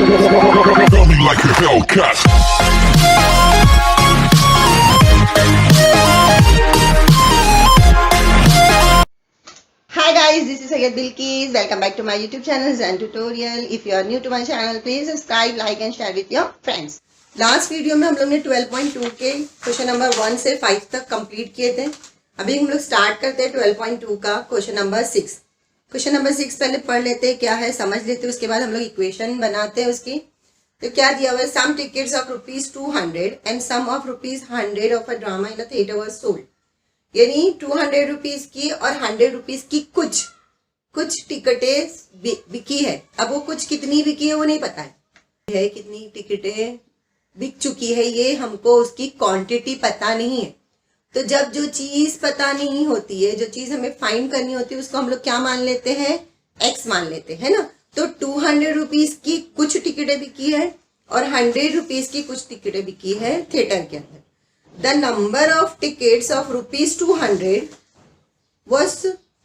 Tell me like a Hellcat. Hi guys, this is Sayed Bilkis. Welcome back to my YouTube channel and tutorial. If you are new to my channel, please subscribe, like and share with your friends. Last video में हम लोग ने 12.2 के question number 1 से 5 तक complete किए थे. अभी हम लोग स्टार्ट करते हैं 12.2 का क्वेश्चन नंबर 6. क्वेश्चन नंबर 6 पहले पढ़ लेते हैं, क्या है समझ लेते हैं, उसके बाद हम लोग इक्वेशन बनाते हैं उसकी. तो क्या दिया हुआ है, some tickets of ₹200 and some of ₹100 of a drama in a theatre was sold. यानी 200 रुपीज की और 100 रुपीज की कुछ टिकटें बिकी है. अब वो कुछ कितनी बिकी है वो नहीं पता है कितनी टिकटें बिक चुकी है, ये हमको उसकी क्वांटिटी पता नहीं है. तो जब जो चीज पता नहीं होती है, जो चीज हमें फाइंड करनी होती है, उसको हम लोग क्या मान लेते हैं, एक्स मान लेते हैं ना. तो 200 रुपीज की कुछ टिकटें बिकी है और 100 रुपीज की कुछ टिकटें बिकी है थिएटर के अंदर. The number of tickets of ₹200 was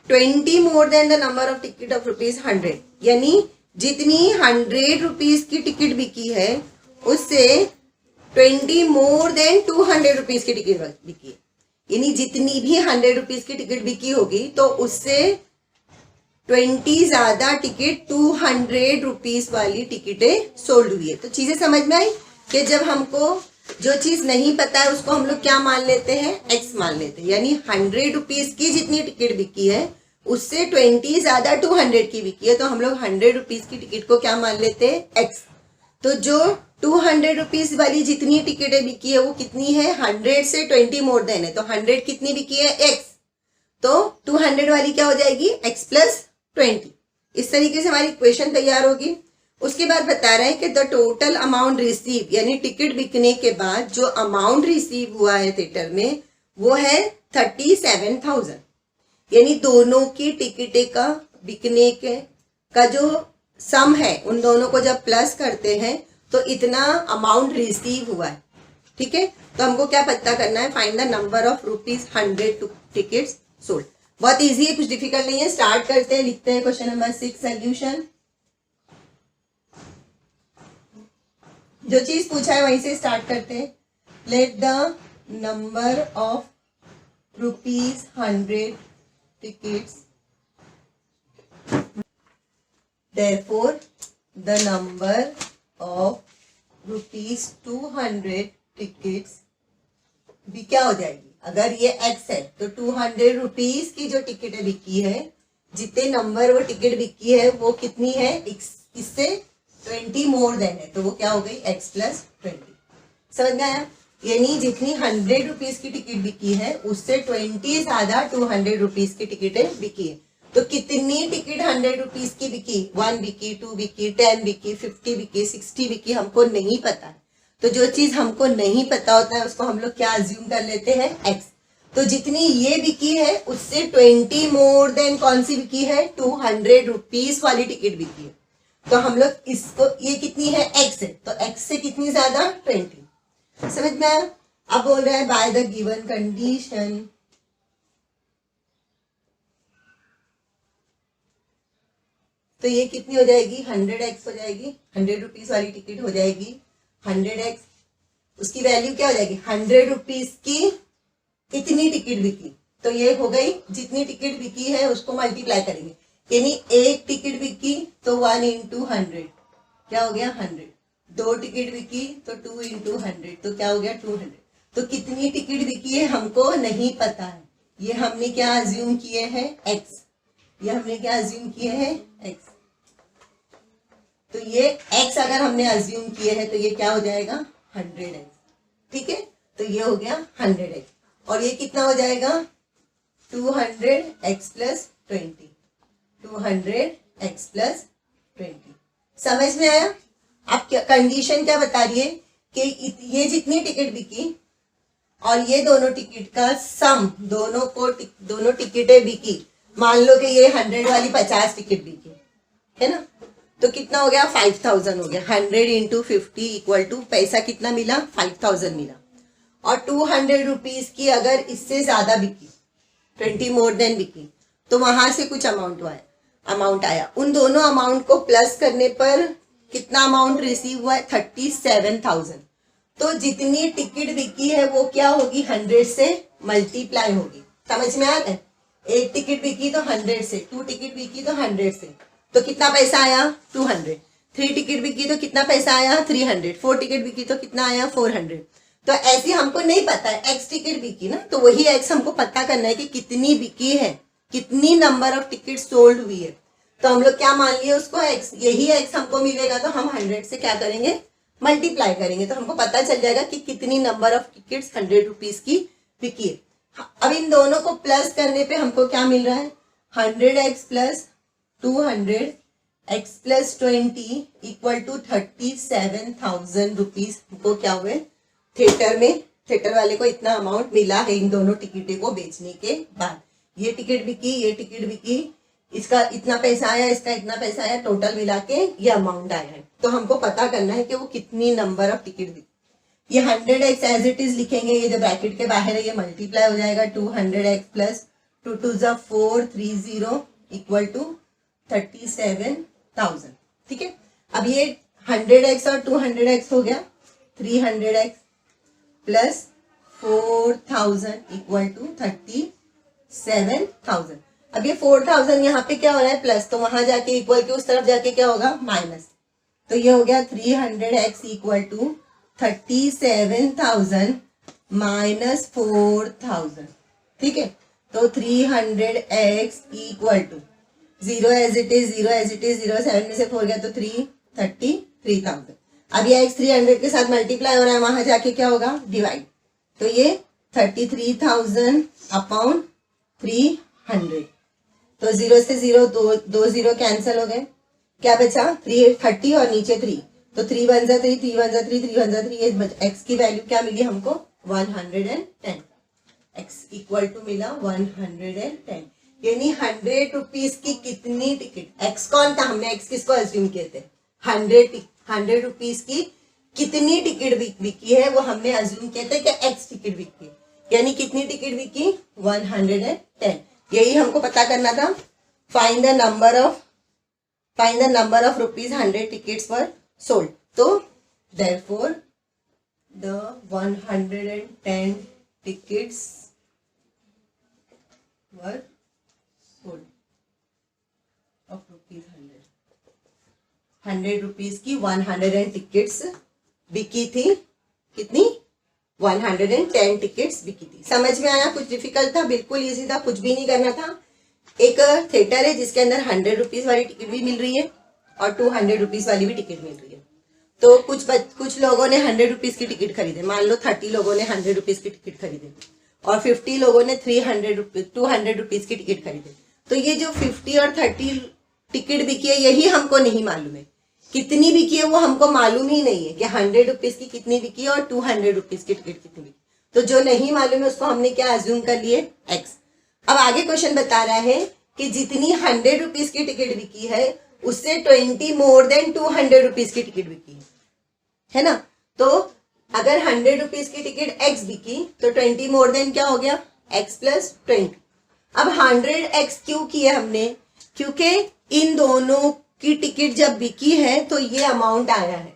20 more than the number of ticket of ₹100. यानी जितनी 100 रुपीज की टिकट बिकी है उससे 20 more than 200 रुपीज की टिकट बिकी है. यानी जितनी भी 100 रुपीज की टिकट बिकी होगी तो उससे 20 ज्यादा टिकट 200 रुपीज वाली टिकटें सोल्ड हुई है. तो चीजें समझ में आई कि जब हमको जो चीज नहीं पता है उसको हम लोग क्या मान लेते हैं, एक्स मान लेते हैं. यानी 100 रुपीज की जितनी टिकट बिकी है उससे 20 ज्यादा 200 की बिकी है, तो हम लोग 100 रुपीज की टिकट को क्या मान लेते हैं, एक्स. तो जो 200 रुपीज वाली जितनी टिकटें बिकी है वो कितनी है, 100 से 20 मोर देन है, तो 100 कितनी बिकी है, एक्स. तो 200 वाली क्या हो जाएगी, एक्स प्लस 20. इस तरीके से हमारी इक्वेशन तैयार होगी. उसके बाद बता रहे हैं कि द टोटल अमाउंट रिसीव, यानी टिकट बिकने के बाद जो अमाउंट रिसीव हुआ है थिएटर में वो है 37,000. यानी दोनों की टिकटें का बिकने के का जो सम है उन दोनों को जब प्लस करते हैं तो इतना अमाउंट रिसीव हुआ है. ठीक है, तो हमको क्या पता करना है, find the number of ₹100 tickets sold. बहुत इजी है, कुछ डिफिकल्ट नहीं है. स्टार्ट करते हैं, लिखते हैं क्वेश्चन नंबर 6 सोल्यूशन. जो चीज पूछा है वहीं से स्टार्ट करते हैं. Let the number of ₹100 tickets, therefore the number of ₹200 tickets भी क्या हो जाएगी, अगर ये एक्स है तो 200 रुपीज की जो टिकट बिकी है, जितने नंबर वो टिकट बिकी है वो कितनी है, इससे 20 मोर देन है, तो वो क्या हो गई, एक्स प्लस 20. समझ में आया. यानी जितनी 100 रुपीज की टिकट बिकी है उससे 20 ज्यादा 200 रुपीज की टिकटें बिकी है. तो कितनी टिकट 100 रुपीज की बिकी, 1 बिकी, 2 बिकी, 10 बिकी, 50 बिकी, 60 बिकी, हमको नहीं पता है. तो जो चीज हमको नहीं पता होता है उसको हम लोग क्या अज्यूम कर लेते हैं, एक्स. तो जितनी ये बिकी है उससे 20 मोर देन कौन सी बिकी है, 200 रुपीज वाली टिकट बिकी है. तो हम लोग इसको, ये कितनी है, एक्स है, तो एक्स से कितनी ज्यादा, 20. समझ में आया. अब बोल रहा है बाय द गिवन कंडीशन, तो ये कितनी हो जाएगी, 100x हो जाएगी. 100 रुपीज वाली टिकट हो जाएगी 100x. उसकी वैल्यू क्या हो जाएगी, 100 रुपीज की इतनी टिकट बिकी, तो ये हो गई जितनी टिकट बिकी है उसको मल्टीप्लाई करेंगे. यानी एक टिकट बिकी तो 1 into 100 क्या हो गया, 100. 2 टिकट बिकी तो 2 into 100 तो क्या हो गया, 200. तो कितनी टिकट बिकी है हमको नहीं पता है. ये हमने क्या अज्यूम किए हैं, एक्स. ये हमने क्या अज्यूम किए हैं, एक्स. तो ये एक्स अगर हमने अज्यूम किए हैं तो ये क्या हो जाएगा, 100x. ठीक है, तो ये हो गया 100x. और ये कितना हो जाएगा, 200x plus 20. 200x plus 20. समझ में आया. अब क्या कंडीशन क्या बता रही है कि ये जितनी टिकट बिकी और ये दोनों टिकट का सम, दोनों टिकटें बिकी. मान लो कि ये 100 वाली 50 टिकट बिकी है ना, तो कितना हो गया, 5000 हो गया. 100 into 50 इक्वल टू पैसा कितना मिला, 5000 मिला. और 200 रुपीज की अगर इससे ज्यादा बिकी, 20 मोर देन बिकी, तो वहां से कुछ अमाउंट आया. उन दोनों अमाउंट को प्लस करने पर कितना अमाउंट रिसीव हुआ है 37,000। तो जितनी टिकट बिकी है वो क्या होगी 100 से मल्टीप्लाई होगी। समझ में आ रहा है? एक टिकट बिकी तो 100 से, 2 टिकट बिकी तो 100 से, तो कितना पैसा आया 200। 3 टिकट बिकी तो कितना पैसा आया 300। 4 टिकट बिकी तो कितना आया 400। तो ऐसे हमको नहीं पता है एक्स टिकट बिकी ना, तो वही एक्स हमको पता करना है कि कितनी बिकी है, कितनी नंबर ऑफ टिकट सोल्ड हुई है। तो हम लोग क्या मान लिए उसको एक्स, यही एक्स हमको मिलेगा तो हम 100 से क्या करेंगे मल्टीप्लाई करेंगे, तो हमको पता चल जाएगा कि कितनी नंबर ऑफ टिकट्स 100 रुपीज की बिकी है। अब इन दोनों को प्लस करने पे हमको क्या मिल रहा है 100x plus 200 x plus 20 equal to 37,000 rupees. हमको क्या हुए थिएटर में, थिएटर वाले को इतना अमाउंट मिला है इन दोनों टिकटों को बेचने के बाद। ये टिकट बिकी, ये टिकट बिकी, इसका इतना पैसा आया, इसका इतना पैसा आया, टोटल मिला के ये अमाउंट आया है। तो हमको पता करना है कि वो कितनी नंबर ऑफ टिकट बिकी। ये 100x एज इट इज लिखेंगे, ये जो ब्रैकेट के बाहर है ये मल्टीप्लाई हो जाएगा 200x प्लस 2 2 जा 4 30 इक्वल टू 37,000। ठीक है, अब ये 100x और 200x हो गया 300x प्लस 4,000 इक्वल टू 37,000। अब ये 4,000 यहाँ पे क्या हो रहा है प्लस, तो वहां जाके इक्वल के उस तरफ जाके क्या होगा माइनस। तो ये हो गया 300x इक्वल टू 37,000 माइनस 4,000। ठीक है, तो 300x equal to 0 as it is 0 as it is 0 7 में से 4 गया तो 333,000। अब ये x 300 के साथ मल्टीप्लाई हो रहा है, वहां जाके क्या होगा डिवाइड, तो ये 33,000 अपॉन 300। तो 0 से 0 दो 0 कैंसिल हो गए, क्या बचा 30 और नीचे 3, तो 3 1 जा 3 3 1 जा 3 3 1 जा 3, ये x की वैल्यू क्या मिली हमको 110। x इक्वल टू मिला 110, यानी 100 रुपीज की कितनी टिकट, x कौन था, हमने x किसको अज्यूम किए थे 100 रुपीज की कितनी टिकट बिकी है वो हमने अज्यूम किया था कि x टिकट बिकी, यानी कितनी टिकट बिकी 110। यही हमको पता करना था। Find the number of rupees 100 tickets were sold. तो therefore the 110 tickets were sold of rupees 100 rupees की 110 टिकट्स बिकी थी। कितनी 110 टिकट्स बिकी थी। समझ में आया? कुछ डिफिकल्ट था? बिल्कुल इजी था, कुछ भी नहीं करना था। एक थिएटर है जिसके अंदर 100 रुपीज वाली टिकट भी मिल रही है और 200 रुपीज वाली भी टिकट मिल रही है। तो कुछ लोगों ने 100 रुपीज की टिकट खरीदे, मान लो 30 लोगों ने 100 रुपीज की टिकट खरीदे और 50 लोगों ने 200 रुपीज की टिकट खरीदे। तो ये जो 50 और 30 टिकट बिकी है यही हमको नहीं मालूम है, कितनी बिकी है वो हमको मालूम ही नहीं है कि 100 रुपीज की कितनी बिकी है और 200 रुपीज की टिकट कितनी बिकी। तो जो नहीं मालूम है उसको हमने क्या अज्यूम कर लिए x। अब आगे क्वेश्चन बता रहा है कि जितनी 100 रुपीज की टिकट बिकी है उससे 20 मोर देन 200 रुपीज की टिकट बिकी है ना। तो अगर 100 रुपीज की टिकट x बिकी तो 20 मोर देन क्या हो गया x प्लस 20। अब 100x क्यों किया हमने, क्योंकि इन दोनों की टिकट जब बिकी है तो ये अमाउंट आया है।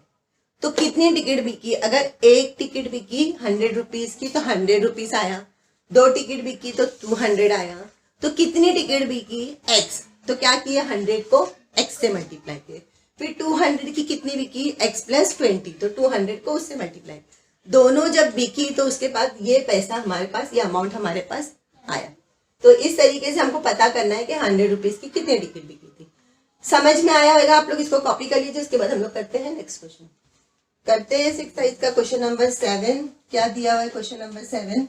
तो कितनी टिकट बिकी, अगर एक टिकट बिकी 100 रुपीज की तो 100 रुपीज आया, 2 टिकट बिकी तो 200 आया। तो कितनी टिकट बिकी x, तो क्या किया 100 को x से मल्टीप्लाई किए, फिर 200 की कितनी बिकी x प्लस 20, तो 200 को उससे मल्टीप्लाई, दोनों जब बिकी तो उसके बाद ये पैसा हमारे पास, ये अमाउंट हमारे पास आया। तो इस तरीके से हमको पता करना है कि 100 रुपीज की कितनी टिकट बिकी थी। समझ में आया होगा? आप लोग इसको कॉपी कर लीजिए। उसके बाद हम लोग करते हैं नेक्स्ट क्वेश्चन। करते हैं 6th साइज का क्वेश्चन नंबर 7। क्या दिया हुआ है question number 7?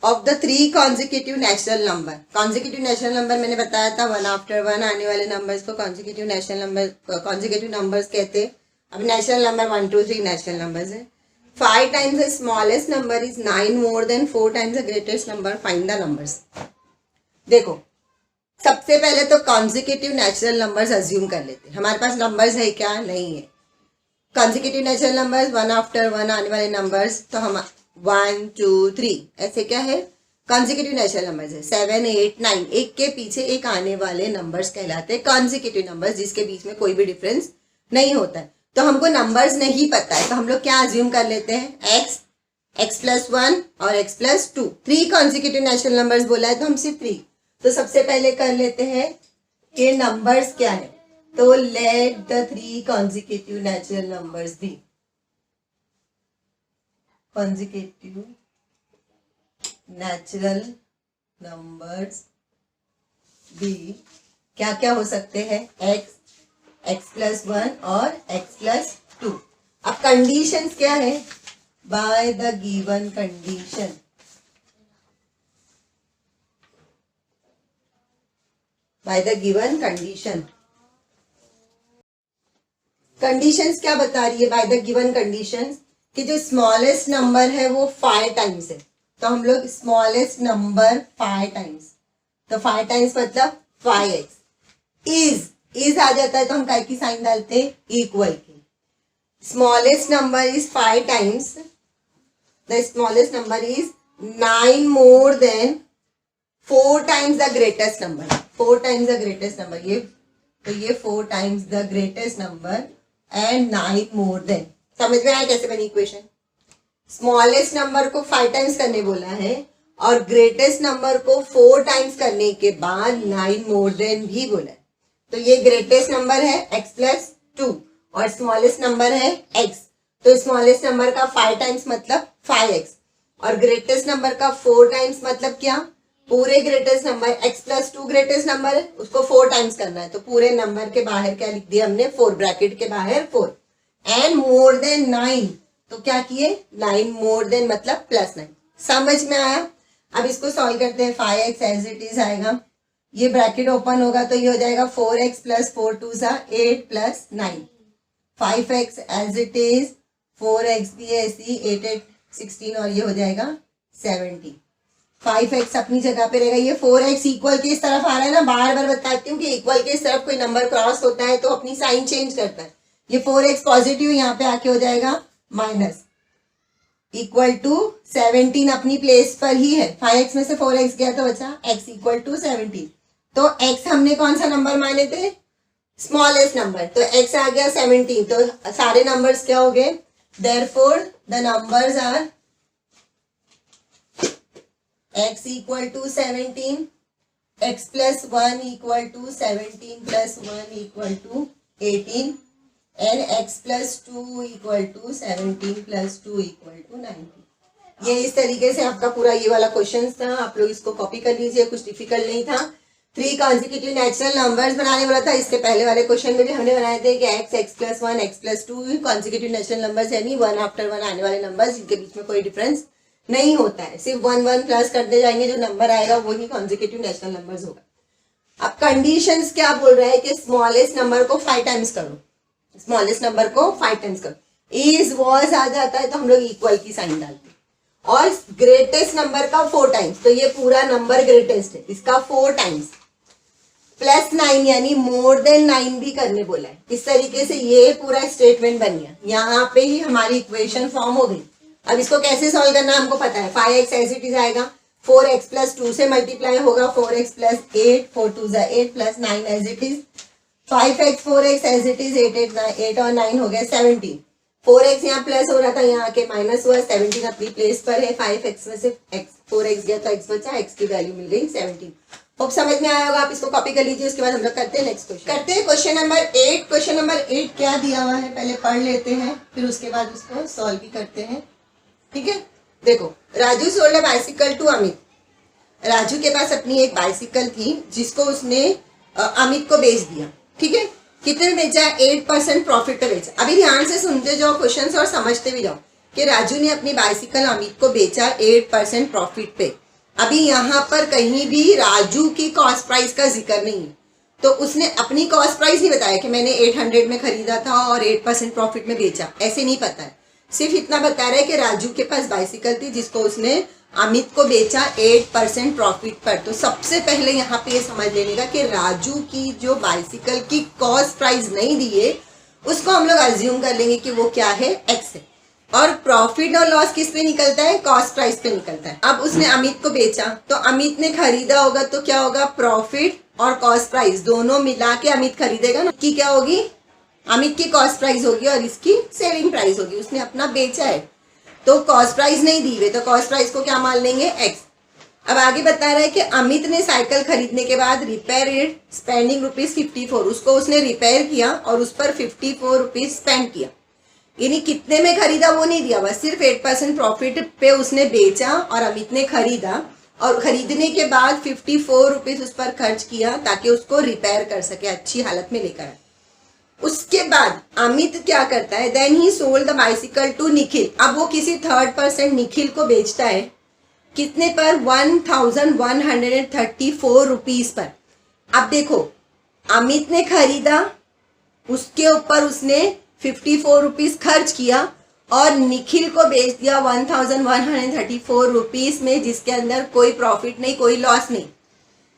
Of the 3 consecutive natural number. Consecutive natural number मैंने बताया था 1 आफ्टर 1 आने वाले नंबर्स को consecutive natural number, consecutive numbers कहते हैं। अब नेचुरल नंबर 1 2 3 नेचुरल नंबर्स है। 5 times the smallest number is 9 more than 4 times the greatest number. Find the numbers. देखो सबसे पहले तो कॉन्जिक्यूटिव नेचुरल नंबर्स अज्यूम कर लेते हैं। हमारे पास नंबर्स है क्या? नहीं है। कॉन्जिक्यूटिव नेचुरल नंबर्स 1 आफ्टर 1 आने वाले नंबर्स, तो हम 1 2 3 ऐसे क्या है कॉन्जिक्यूटिव नेचुरल नंबर्स है। 7 8 9 एक के पीछे एक आने वाले नंबर्स कहलाते हैं कॉन्जिक्यूटिव नंबर्स, जिसके बीच में कोई भी डिफरेंस नहीं होता है। तो हमको नंबर्स नहीं पता है, तो हम लोग क्या अज्यूम कर लेते हैं, एक्स, x+1 और x+2, 3 कॉन्जिक्यूटिव नेचुरल नंबर्स बोला है तो हम सिर्फ 3। तो सबसे पहले कर लेते हैं कि नंबर्स क्या है, तो let the 3 consecutive natural numbers be, consecutive natural numbers be क्या क्या हो सकते हैं, x, x+1 और x+2। अब कंडीशंस क्या है, bye the given condition, by the given condition. Conditions क्या बता रही है बाय द गिवन कंडीशंस, कि जो स्मॉलेस्ट नंबर है वो 5 टाइम्स है, तो हम लोग स्मॉलेस्ट नंबर 5 टाइम्स, तो 5 टाइम्स मतलब 5x, इज आ जाता है तो हम काय की साइन डालते हैं, इक्वल की। Smallest number is 5 times, the smallest number is 9 more than 4 times the greatest number, 4 times the greatest number, ये तो ये 4 times the greatest number and 9 more than. समझ में आया कैसे बनी इक्वेशन, स्मॉलेस्ट नंबर को 5 टाइम्स करने बोला है और ग्रेटेस्ट नंबर को 4 टाइम्स करने के बाद 9 मोर देन भी बोला है। तो ये ग्रेटेस्ट नंबर है x+2 और स्मॉलेस्ट नंबर है x, तो स्मॉलेस्ट नंबर का 5 टाइम्स मतलब 5x और ग्रेटेस्ट नंबर का 4 टाइम्स मतलब क्या, पूरे greatest number x+2 greatest number है, उसको 4 टाइम्स करना है, तो पूरे नंबर के बाहर क्या लिख दिया हमने, 4, ब्रैकेट के बाहर 4 एंड मोर देन 9, तो क्या किए 9 मोर देन मतलब +9। समझ में आया। अब इसको सॉल्व करते हैं, 5x एज इट इज आएगा, ये ब्रैकेट ओपन होगा तो ये हो जाएगा 4x + 4 2 8 + 9, 5x as it is, 4x भी ऐसी 8 8 16 और ये हो जाएगा 70। 5x अपनी जगह पे रहेगा, ये 4x इक्वल के इस तरफ आ रहा है ना, बार बार बताती हूँ कि इक्वल के इस तरफ कोई नंबर क्रॉस होता है तो अपनी साइन चेंज करता है, ये 4x पॉजिटिव यहाँ पे आके हो जाएगा माइनस, इक्वल टू 17 अपनी प्लेस पर ही है, 5x में से 4x गया तो बचा x इक्वल टू 17। तो x हमने कौन सा नंबर माने थे, स्मॉलेस्ट नंबर, तो x आ गया 17, तो सारे नंबर्स क्या हो गए, therefore the numbers are x equal to 17, x+1 equal to 17 + 1 equal to 18 and x+2 equal to 17 + 2 equal to 19। ये इस तरीके से आपका पूरा ये वाला क्वेश्चन था, आप लोग इसको कॉपी कर लीजिए, कुछ डिफिकल्ट नहीं था। 3 कॉन्जिक्यूटिव नेचुरल नंबर्स बनाने वाला था, इसके पहले वाले क्वेश्चन में भी हमने बनाए थे कि x, x+1, x+2 consecutive natural numbers, यानी 1 आफ्टर 1 आने वाले नंबर्स, इनके बीच में कोई डिफरेंस नहीं होता है, सिर्फ 1 1 प्लस करते जाएंगे, जो नंबर आएगा वही कॉन्जिक्यूटिव नेचुरल नंबर्स होगा। अब कंडीशंस क्या बोल रहा है कि स्मॉलेस्ट नंबर को 5 टाइम्स करो, स्मॉलेस्ट नंबर को 5 टाइम्स करो, इज वॉज आ जाता है तो हम लोग इक्वल की साइन डालते हैं, और ग्रेटेस्ट नंबर का 4 टाइम्स, तो ये पूरा नंबर ग्रेटेस्ट है, इसका 4 टाइम्स +9 यानी मोर देन 9 भी करने बोला है। इस तरीके से ये पूरा स्टेटमेंट बन गया, यहाँ पे ही हमारी इक्वेशन फॉर्म हो गई। अब इसको कैसे सॉल्व करना हमको पता है, 5x एज इट इज आएगा, 4x + 2 से मल्टीप्लाई होगा, 4x + 8 4 2 8 + 9 as it is, 5x 4x as it is, 8 और 9 हो गया 17, 4x यहाँ प्लस हो रहा था, यहाँ के माइनस हुआ, 17 अपनी प्लेस पर है, 5x में से 4x गया तो x बचा, x की वैल्यू मिल गई 17। होप समझ में आया होगा, आप इसको कॉपी कर लीजिए। उसके बाद हम लोग करते हैं नेक्स्ट क्वेश्चन, करते हैं क्वेश्चन नंबर 8। क्वेश्चन नंबर 8 क्या दिया हुआ है पहले पढ़ लेते हैं, फिर उसके बाद उसको सॉल्व भी करते हैं, ठीक है। देखो, Raju sold a bicycle to Amit, Raju के पास अपनी एक बाइसिकल थी जिसको उसने अमित को बेच दिया, ठीक है। कितने बेचा, 8% प्रॉफिट पे बेचा। अभी ध्यान से सुनते जाओ क्वेश्चंस और समझते भी जाओ कि राजू ने अपनी बाइसिकल अमित को बेचा 8% प्रॉफिट पे। अभी यहाँ पर कहीं भी राजू की कॉस्ट प्राइस का जिक्र नहीं है, तो उसने अपनी कॉस्ट प्राइस नहीं बताया कि मैंने 800 में खरीदा था और 8% प्रॉफिट में बेचा, ऐसे नहीं पता है। सिर्फ इतना बता रहा है कि राजू के पास बाइसिकल थी जिसको उसने अमित को बेचा 8% प्रॉफिट पर। तो सबसे पहले यहाँ पे ये समझ लेने का कि राजू की जो बाइसिकल की कॉस्ट प्राइस नहीं दी है उसको हम लोग अज्यूम कर लेंगे कि वो क्या है, एक्स है, और प्रॉफिट और लॉस किस पे निकलता है, कॉस्ट प्राइस पे निकलता है। अब उसने अमित को बेचा तो अमित ने खरीदा होगा तो क्या होगा, प्रॉफिट और कॉस्ट प्राइस दोनों मिला के अमित खरीदेगा ना, की क्या होगी अमित की कॉस्ट प्राइस होगी और इसकी सेलिंग प्राइस होगी, उसने अपना बेचा है तो कॉस्ट प्राइस नहीं दी हुई, तो कॉस्ट प्राइस को क्या मान लेंगे एक्स। अब आगे बता रहा है कि अमित ने साइकिल खरीदने के बाद रिपेयर इट स्पेंडिंग ₹54, उसको उसने रिपेयर किया और उस पर ₹54 स्पेंड किया, यानी कितने में खरीदा वो नहीं दिया, बस सिर्फ 8% प्रॉफिट पे उसने बेचा और अमित ने खरीदा और खरीदने के बाद ₹54 उस पर खर्च किया ताकि उसको रिपेयर कर सके, अच्छी हालत में लेकर आए। उसके बाद अमित क्या करता है, then he sold the bicycle to Nikhil. अब वो किसी थर्ड पर्सन निखिल को बेचता है, कितने पर, ₹1134 पर। अब देखो अमित ने खरीदा, उसके ऊपर उसने ₹54 खर्च किया और निखिल को बेच दिया ₹1134 में, जिसके अंदर कोई प्रॉफिट नहीं, कोई लॉस नहीं,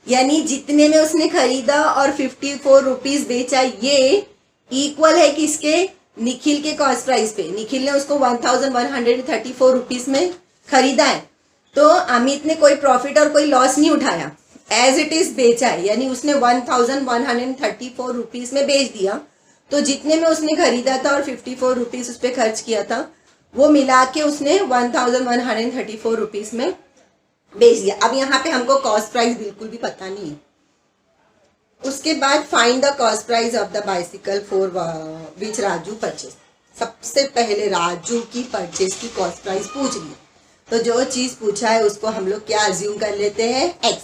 यानी जितने में उसने खरीदा और ₹54 बेचा ये इक्वल है किसके, निखिल के कॉस्ट प्राइस पे। निखिल ने उसको ₹1134 में खरीदा है तो अमित ने कोई प्रॉफिट और कोई लॉस नहीं उठाया, एज इट इज बेचा है, यानी उसने ₹1134 में बेच दिया। तो जितने में उसने खरीदा था और ₹54 उस पर खर्च किया था वो मिला के उसने ₹1134 में बेच दिया। अब यहाँ पे हमको कॉस्ट प्राइस बिल्कुल भी पता नहीं है। उसके बाद find the cost price of the bicycle for which Raju purchase. सबसे पहले राजू की परचेज की कॉस्ट प्राइस पूछ ली, तो जो चीज पूछा है उसको हम लोग क्या अज्यूम कर लेते हैं, एक्स।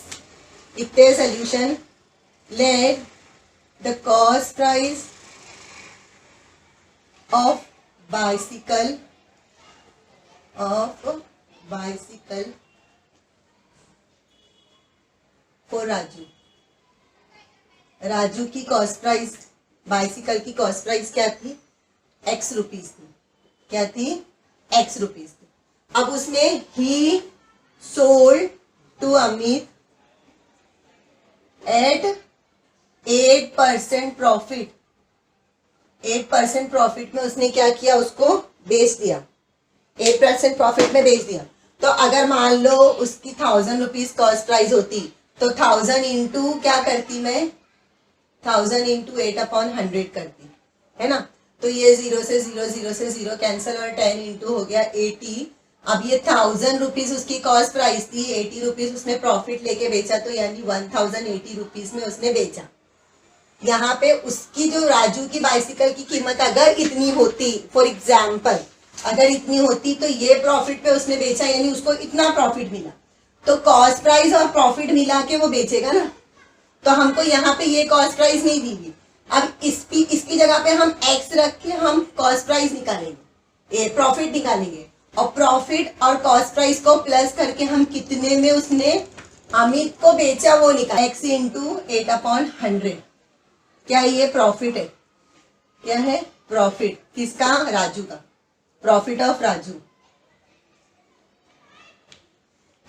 इतने solution, let the cost price of bicycle for Raju की कॉस्ट प्राइस, बाइसिकल की कॉस्ट प्राइस क्या थी, X रुपीज थी। क्या थी, X रुपीज थी। अब उसने he sold to Amit at 8% profit. 8% profit में उसने क्या किया, उसको बेच दिया, 8% प्रॉफिट में बेच दिया। तो अगर मान लो उसकी ₹1000 कॉस्ट प्राइस होती तो 1000 इंटू क्या करती मैं, 1000 इंटू 8/100 करती, है ना। तो ये 0 से 0 कैंसिल और 10 इंटू हो गया 80। अब ये ₹1000 उसकी कॉस्ट प्राइस थी, ₹80 उसने प्रॉफिट लेके बेचा, तो यानी ₹1080 में उसने बेचा। यहाँ पे उसकी जो राजू की बाइसिकल की कीमत अगर इतनी होती, फॉर एग्जाम्पल अगर इतनी होती, तो ये प्रॉफिट पे उसने बेचा, यानी उसको इतना प्रॉफिट मिला, तो कॉस्ट प्राइस और प्रॉफिट मिला के वो बेचेगा ना। तो हमको यहाँ पे ये कॉस्ट प्राइस नहीं दी गई। अब इसकी जगह पे हम एक्स रख के हम कॉस्ट प्राइस निकालेंगे, ये प्रॉफिट निकालेंगे, और प्रॉफिट और कॉस्ट प्राइस को प्लस करके हम कितने में उसने अमित को बेचा वो निकाल, एक्स इंटू 8/100। क्या ये प्रॉफिट है, क्या है प्रॉफिट, किसका, राजू का, प्रॉफिट ऑफ राजू।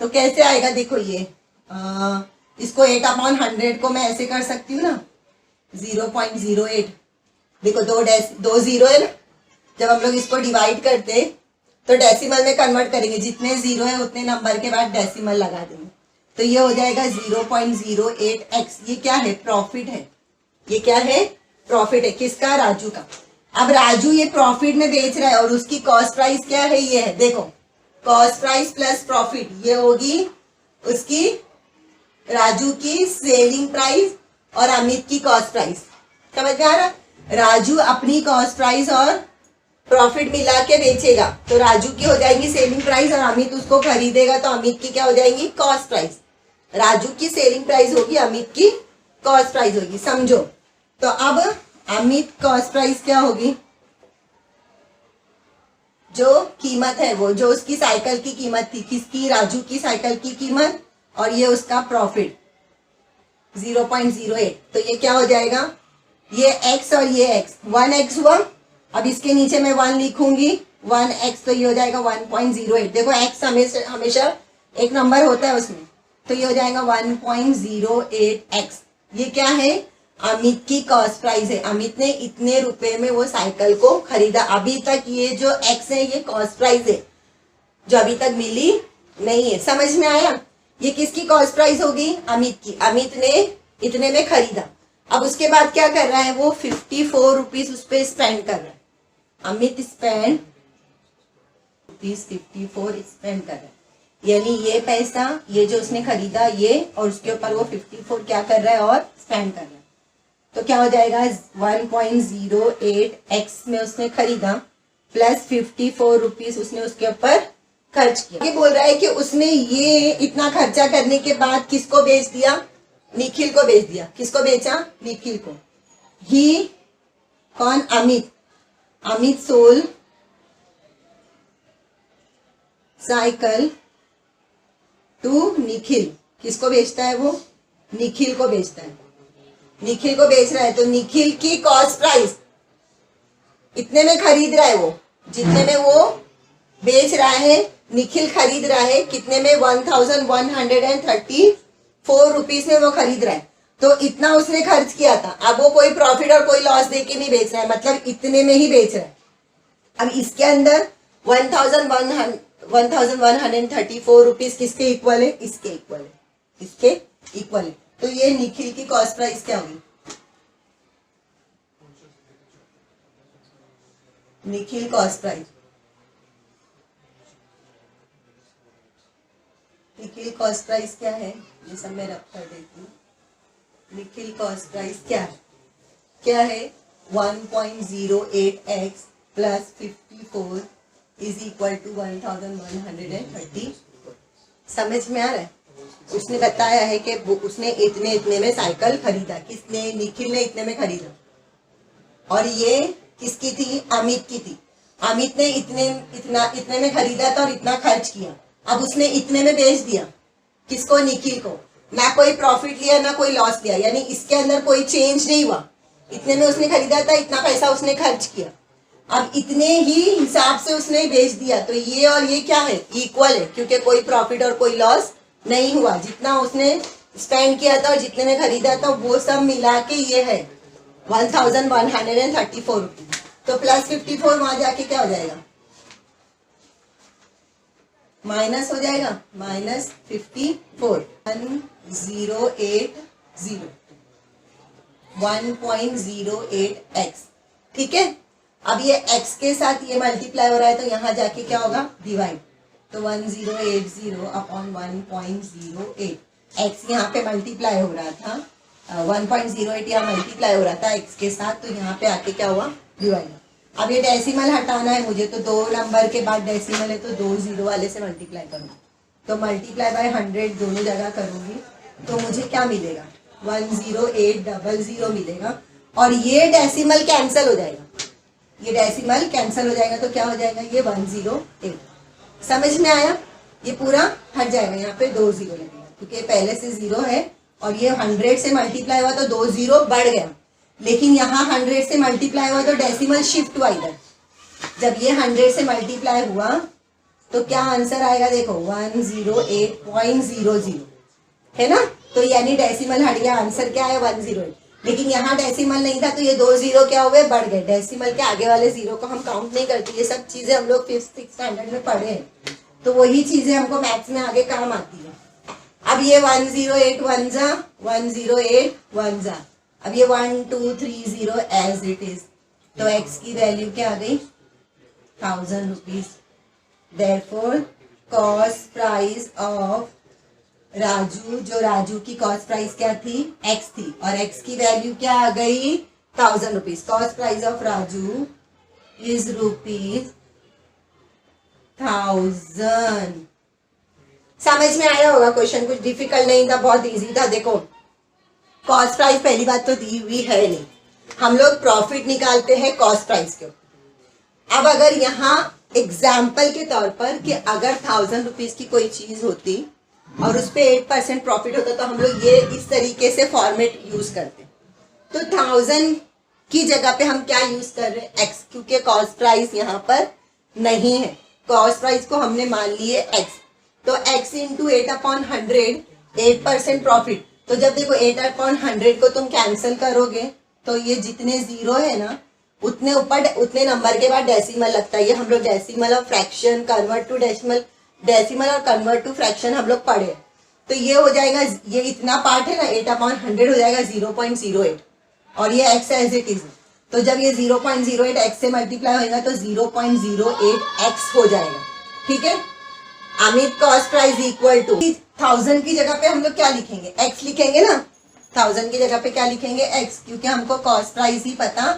तो कैसे आएगा, देखो ये इसको 8/100 को मैं ऐसे कर सकती हूँ ना, 0.08। देखो दो जीरो है ना, जब हम लोग इसको डिवाइड करते तो डेसिमल में कन्वर्ट करेंगे, जितने जीरो है उतने नंबर के बाद डेसिमल लगा देंगे, तो ये हो जाएगा 0.08x। ये क्या है, प्रॉफिट है। ये क्या है, प्रॉफिट है, किसका, राजू का। अब राजू ये प्रॉफिट में बेच रहा है और उसकी कॉस्ट प्राइस क्या है, ये है, देखो कॉस्ट प्राइस प्लस प्रॉफिट, ये होगी उसकी राजू की सेलिंग प्राइस और अमित की कॉस्ट प्राइस। समझ में आ रहा, राजू अपनी कॉस्ट प्राइस और प्रॉफिट मिला के बेचेगा, तो राजू की हो जाएगी सेलिंग प्राइस और अमित उसको खरीदेगा, तो अमित की क्या हो जाएगी, कॉस्ट प्राइस। राजू की सेलिंग प्राइस होगी, अमित की कॉस्ट प्राइस होगी, समझो। तो अब अमित कॉस्ट प्राइस क्या होगी, जो कीमत है वो, जो उसकी साइकिल की कीमत थी, किसकी, राजू की साइकिल की कीमत, और ये उसका प्रॉफिट 0.08। तो ये क्या हो जाएगा, ये x और ये x, 1x हुआ। अब इसके नीचे मैं 1 लिखूंगी, 1x, तो ये हो जाएगा 1.08। देखो x हमेशा एक नंबर होता है उसमें, तो ये हो जाएगा 1.08x। ये क्या है, अमित की कॉस्ट प्राइस है। अमित ने इतने रुपए में वो साइकिल को खरीदा। अभी तक ये जो x है ये कॉस्ट प्राइस है, जो अभी तक मिली नहीं है। समझ में आया, ये किसकी कॉस्ट प्राइस होगी, अमित की। अमित ने इतने में खरीदा। अब उसके बाद क्या कर रहा है वो 54 रुपीज उस पर स्पेंड कर रहा है। अमित स्पेंड ₹54 स्पेंड कर रहा है, यानी ये पैसा, ये जो उसने खरीदा ये, और उसके ऊपर वो 54 क्या कर रहा है और स्पेंड कर रहा है। तो क्या हो जाएगा 1.08x में उसने खरीदा प्लस 54 रुपीज उसने उसके ऊपर खर्च किया। ये बोल रहा है कि उसने ये इतना खर्चा करने के बाद किसको बेच दिया, निखिल को बेच दिया। किसको बेचा, निखिल को। ही कौन, Amit, Amit sold cycle to Nikhil. किसको बेचता है वो, निखिल को बेचता है। निखिल को बेच रहा है तो निखिल की कॉस्ट प्राइस इतने में खरीद रहा है वो, जितने में वो बेच रहा है निखिल खरीद रहा है कितने में, 1134 रुपीज में वो खरीद रहा है। तो इतना उसने खर्च किया था। अब वो कोई प्रॉफिट और कोई लॉस देके नहीं बेच रहा है, मतलब इतने में ही बेच रहा है। अब इसके अंदर 1134 रुपीज किसके इक्वल है, इसके इक्वल है, इसके इक्वल है। तो ये निखिल की कॉस्ट प्राइस क्या होगी, Nikhil cost price, Nikhil cost price क्या है, ये सब मैं रख कर देती हूँ। निखिल कॉस्ट प्राइस क्या है, क्या है 1.08x plus 54 is equal to 1130। समझ में आ रहा है। उसने बताया है कि उसने इतने इतने में साइकिल खरीदा, किसने, निखिल ने इतने में खरीदा, और ये किसकी थी, अमित की थी। अमित ने इतने में खरीदा था और इतना खर्च किया। अब उसने इतने में बेच दिया, किसको, निखिल को। ना कोई प्रॉफिट लिया ना कोई लॉस लिया, यानी इसके अंदर कोई चेंज नहीं हुआ। इतने में उसने खरीदा था, इतना पैसा उसने खर्च किया, अब इतने ही हिसाब से उसने बेच दिया। तो ये और ये क्या है, इक्वल है, क्योंकि कोई प्रॉफिट और कोई लॉस नहीं हुआ। जितना उसने स्पेंड किया था और जितने में खरीदा था वो सब मिला के ये है 1134 रुपीज। तो प्लस 54 वहां जाके क्या हो जाएगा, माइनस हो जाएगा, माइनस 54, 1.08x। ठीक है। अब ये x के साथ ये मल्टीप्लाई हो रहा है तो यहाँ जाके क्या होगा, डिवाइड। तो 1080 अपॉन 1.08, x यहाँ पे मल्टीप्लाई हो रहा था, 1.08 यहाँ मल्टीप्लाई हो रहा था x के साथ, तो यहाँ पे आके क्या हुआ, डिवाइड। अब ये डेसिमल हटाना है मुझे, तो 2 नंबर के बाद डेसिमल है तो 2 जीरो वाले से मल्टीप्लाई करूँगी, तो मल्टीप्लाई बाय 100 दोनों जगह करूँगी, तो मुझे क्या मिलेगा, 10800 मिलेगा। और ये डेसिमल कैंसिल हो जाएगा, ये डेसिमल कैंसिल हो जाएगा तो क्या हो जाएगा, ये 108। समझ में आया, ये पूरा हट जाएगा, यहाँ पे 2 जीरो लगेगा क्योंकि पहले से 0 है और ये 100 से मल्टीप्लाई हुआ तो 2 जीरो बढ़ गया, लेकिन यहाँ 100 से मल्टीप्लाई हुआ तो डेसिमल शिफ्ट हुआ इधर। जब ये 100 से मल्टीप्लाई हुआ तो क्या आंसर आएगा, देखो 108.00 है ना। तो यानी डेसिमल हट गया, आंसर क्या है 108। लेकिन यहाँ डेसिमल नहीं था तो ये 2 जीरो क्या हो गए, बढ़ गए। डेसिमल के आगे वाले जीरो को हम काउंट नहीं करते, ये सब चीजें हम लोग 5th-6th स्टैंडर्ड में पढ़े हैं, तो वही चीजें हमको मैथ्स में आगे काम आती है। अब ये 108 वन जा 108 वन जा, अब ये 1230 एज इट इज, तो x की वैल्यू क्या आ गई, 1000 rupees. Therefore cost price of Raju, जो राजू की कॉस्ट प्राइस क्या थी, x थी, और x की वैल्यू क्या आ गई, 1000 rupees. Cost price of Raju is ₹1000। समझ में आया होगा क्वेश्चन, कुछ डिफिकल्ट नहीं था, बहुत इजी था। देखो कॉस्ट प्राइस पहली बात तो दी हुई है नहीं, हम लोग प्रॉफिट निकालते हैं कॉस्ट प्राइस के ऊपर। अब अगर यहाँ एग्जाम्पल के तौर पर कि अगर 1000 रुपीज की कोई चीज होती और उस पे 8% प्रॉफिट होता तो हम लोग ये इस तरीके से फॉर्मेट यूज करते। तो 1000 की जगह पे हम क्या यूज कर रहे हैं, x, क्योंकि कॉस्ट प्राइस यहाँ पर नहीं है, कॉस्ट प्राइस को हमने मान लिए x, तो x इंटू 8/100, 8% प्रॉफिट। तो जब देखो 8/100 को तुम कैंसिल करोगे तो ये जितने जीरो है ना उतने ऊपर उतने नंबर के बाद डेसिमल लगता है। ये हम लोग डेसिमल और fraction, convert to decimal, decimal और कन्वर्ट टू फ्रैक्शन हम लोग पढ़े। तो ये हो जाएगा, ये इतना पार्ट है ना 8/100 हो जाएगा 0.08, और ये x एज इट इज। तो जब ये 0.08 x से मल्टीप्लाई होगा तो 0.08 x हो जाएगा। ठीक है, Amit cost price equal to 1000 की जगह पे हम लोग क्या लिखेंगे, x लिखेंगे ना। 1000 की जगह पे क्या लिखेंगे, x, क्योंकि हमको कॉस्ट प्राइस ही पता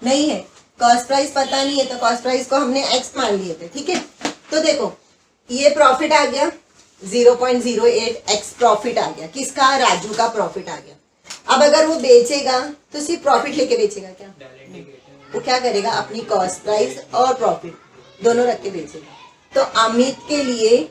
नहीं है। कॉस्ट प्राइस पता नहीं है तो कॉस्ट प्राइस को हमने x मान लिए थे। ठीक है, तो देखो ये प्रॉफिट आ गया 0.08 x प्रॉफिट आ गया। किसका, राजू का प्रॉफिट आ गया। अब अगर वो बेचेगा तो सिर्फ प्रॉफिट लेके बेचेगा क्या, वो क्या करेगा, अपनी कॉस्ट प्राइस और प्रॉफिट दोनों रख के बेचेगा। तो अमित के लिए,